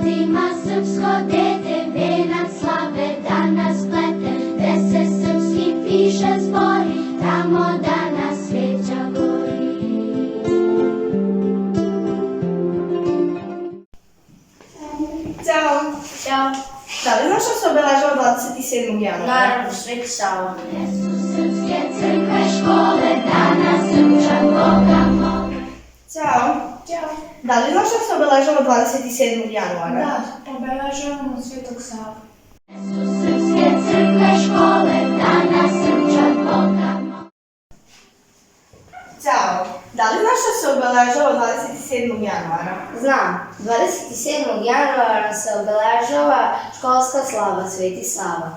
godima srpsko dete, venac slave danas plete, gde se srpski piše zbori, tamo danas sveća gori. Ćao! Ćao! Da li znaš što se obeležava 27. januara? Naravno, Sveti Sava. Jesu srpske crkve, škole, danas srpčan Boga mole. Ćao! Ćao. Da li znaš što se obeležava 27. januara? Da, obeležavamo Svetog Savu. Jesu srpske crkve, škole, danas srpčan Boga mole. Ćao! Da li znaš što se obeležava 27. januara? Znam, 27. januara se obeležava školska slava Sveti Sava.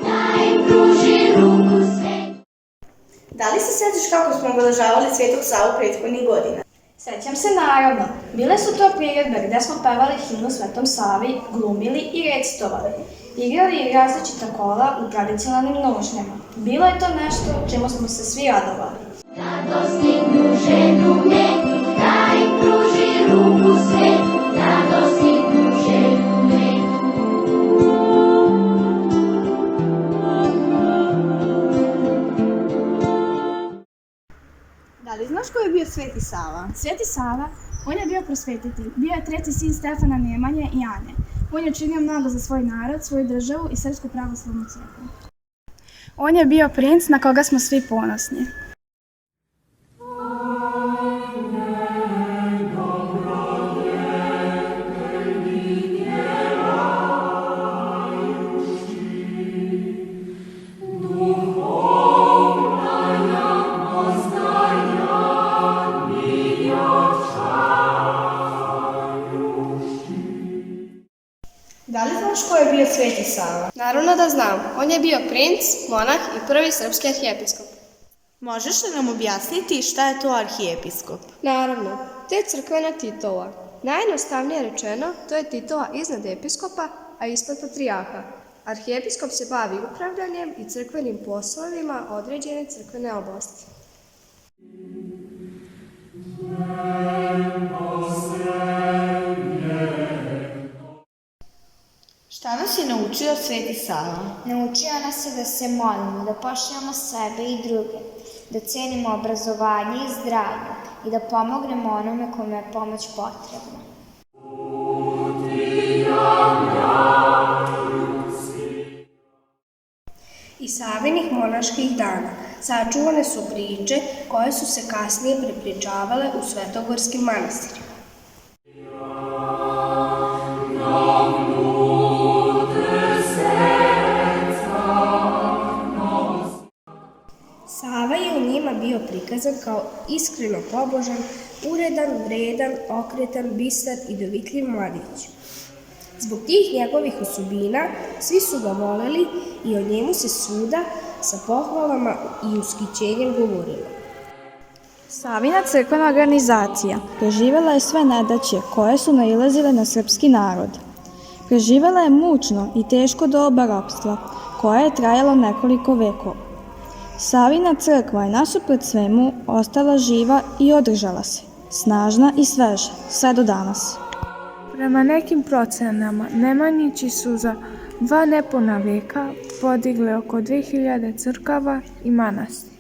Daj pruži ruku svetu. Da li se sjećaš kako smo obeležavali Svetog Savu prethodnih godina? Sećam se naravno. Bile su to priredbe gde smo pevali himnu Svetom Savi, glumili i recitovali. Igrali i različita kola u tradicionalnim nošnjama. Bilo je to nešto čemu smo se svi radovali. Da dostignu želju neku, daj pruži ruku svetu, da dostignu želju neku. Da li znaš ko je bio Sveti Sava? Sveti Sava, on je bio prosvetitelj, bio je treći sin Stefana Nemanje i Ane. On je činio mnogo za svoj narod, svoju državu i Srpsku pravoslavnu crkvu. On je bio princ na koga smo svi ponosni. Da li znaš ko je bio Sveti Sava? Naravno da znam. On je bio princ, monah i prvi srpski arhijepiskop. Možeš li nam objasniti šta je to arhijepiskop? Naravno, to je crkvena titula. Najjednostavnije rečeno, to je titula iznad episkopa, a ispod patrijarha. Arhijepiskop se bavi upravljanjem i crkvenim poslovima određene crkvene oblasti. Šta nas je naučio Sveti Sava? Naučio nas je da se molimo, da poštujemo sebe i druge, da cenimo obrazovanje i zdravlje i da pomognemo onome kome je pomoć potrebna. Iz Savinih monaških dana sačuvane su priče koje su se kasnije prepričavale u svetogorskim manastirima. Sava je u njima bio prikazan kao iskreno pobožan, uredan, vredan, okretan, bistar i dovitljiv mladić. Zbog tih njegovih osobina svi su ga voleli i o njemu se svuda sa pohvalama i ushićenjem govorilo. Savina crkvena organizacija preživjela je sve nedaće koje su nailazile na srpski narod. Preživjela je mučno i teško doba ropstva koje je trajalo nekoliko vekova. Savina crkva je nasuprot svemu ostala živa i održala se, snažna i sveža, sve do danas. Prema nekim procenama, Nemanjići su za 2 nepuna veka podigli oko 2000 crkava i manastira,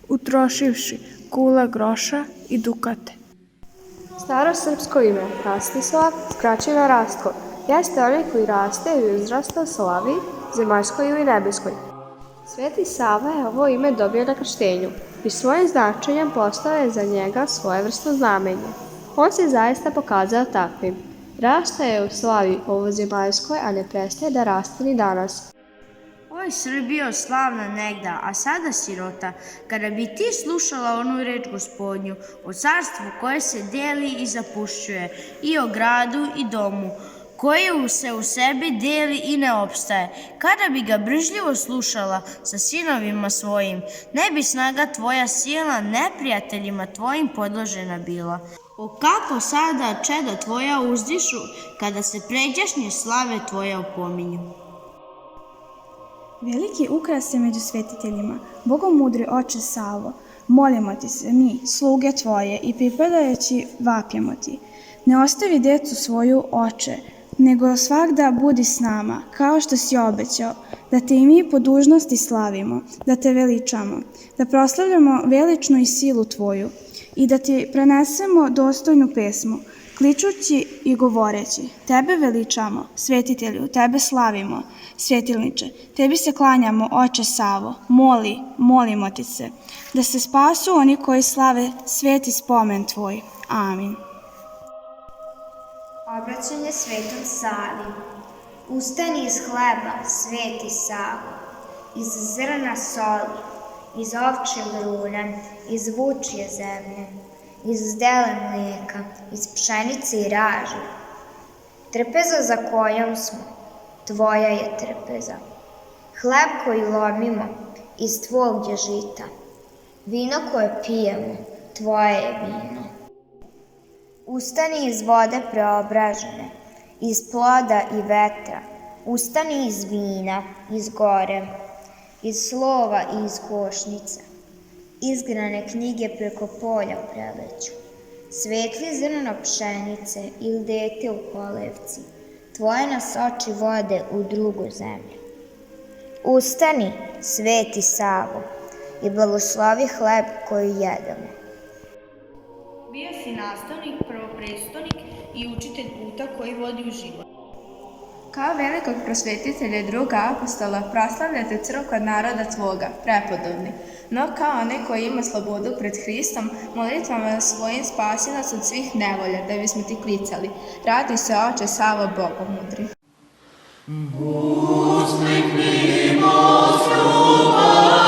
utrošivši kule groša i dukate. Staro srpsko ime Rastislav, skraćeno Rastko, jeste onaj koji raste i uzrasta u slavi, zemaljskoj ili nebeskoj. Sveti Sava je ovo ime dobio na krštenju i svojim značenjem postao je za njega svojevrsno znamenje. On se zaista pokazao takvim. Rasta je u slavi ovozemaljskoj, a ne prestaje da raste ni danas. Oj Srbijo, slavna negda, a sada sirota, kada bi ti slušala onu reč Gospodnju, o carstvu koje se deli i zapušćuje, i o gradu i domu, koje se u sebi deli i ne opstaje. Kada bi ga brižljivo slušala sa sinovima svojim, ne bi snaga tvoja sila neprijateljima tvojim podložena bila. O kako sada čeda tvoja uzdišu, kada se pređašnje slave tvoje opominju. Veliki ukras je među svetiteljima, bogomudri oče Savo, molimo ti se mi, sluge tvoje, i pripadajući vapjemo ti. Ne ostavi decu svoju, oče, nego svagda budi s nama, kao što si obećao, da te i mi po dužnosti slavimo, da te veličamo, da proslavljamo veličnu i silu tvoju i da ti prenesemo dostojnu pesmu, kličući i govoreći, tebe veličamo, svetitelju, tebe slavimo, svetilniče, tebi se klanjamo, oče Savo, molimo ti se, da se spasu oni koji slave sveti spomen tvoj. Amin. Obraćanje Svetom Savi. Ustani iz hleba, Sveti Savo, iz zrna soli, iz ovčje grune, iz vučje zemlje, iz zdele mlijeka, iz pšenice i raže. Trpeza za kojom smo, tvoja je trpeza. Hleb koji lomimo, iz tvog je žita. Vino koje pijemo, tvoje je vino. Ustani iz vode preobražene, iz ploda i vetra. Ustani iz vina, iz gore, iz slova i iz košnica. Izgrane knjige preko polja preleću. Svetli zrno pšenice ili dete u kolevci. Tvoje nas oči vode u drugu zemlju. Ustani, Sveti Savo, i blagoslovi hleb koji jedemo. Bio si nastavnik, prvoprestonik i učitelj puta koji vodi u život. Kao velikog prosvetitelja i druga apostola proslavljate crkva naroda tvoga, prepodobni, no kao onaj koji ima slobodu pred Hristom, molitvama svojim spasi nas od svih nevolja, da bismo ti klicali. Radi se, oče Savo, bogomudri. Uzviknimo sljubav